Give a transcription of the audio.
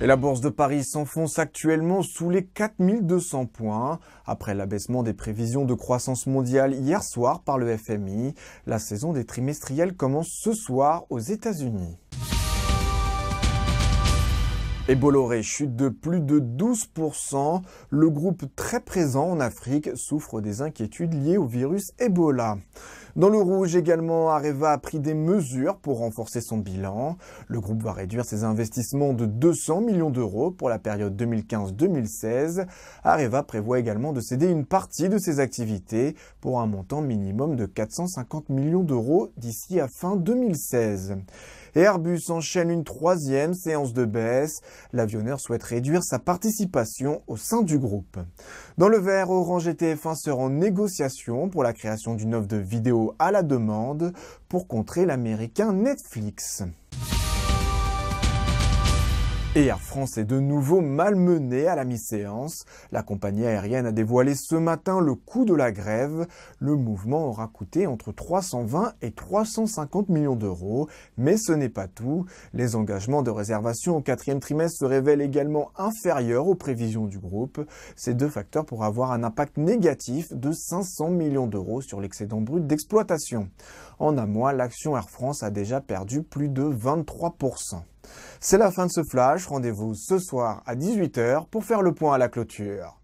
Et la bourse de Paris s'enfonce actuellement sous les 4200 points. Après l'abaissement des prévisions de croissance mondiale hier soir par le FMI, la saison des trimestriels commence ce soir aux États-Unis. Et Bolloré chute de plus de 12%. Le groupe très présent en Afrique souffre des inquiétudes liées au virus Ebola. Dans le rouge également, Areva a pris des mesures pour renforcer son bilan. Le groupe va réduire ses investissements de 200 millions d'euros pour la période 2015-2016. Areva prévoit également de céder une partie de ses activités pour un montant minimum de 450 millions d'euros d'ici à fin 2016. Et Airbus enchaîne une troisième séance de baisse. L'avionneur souhaite réduire sa participation au sein du groupe. Dans le vert, Orange et TF1 seront en négociation pour la création d'une offre de vidéo à la demande pour contrer l'américain Netflix. Et Air France est de nouveau malmenée à la mi-séance. La compagnie aérienne a dévoilé ce matin le coût de la grève. Le mouvement aura coûté entre 320 et 350 millions d'euros. Mais ce n'est pas tout. Les engagements de réservation au quatrième trimestre se révèlent également inférieurs aux prévisions du groupe. Ces deux facteurs pourraient avoir un impact négatif de 500 millions d'euros sur l'excédent brut d'exploitation. En un mois, l'action Air France a déjà perdu plus de 23%. C'est la fin de ce flash, rendez-vous ce soir à 18 h pour faire le point à la clôture.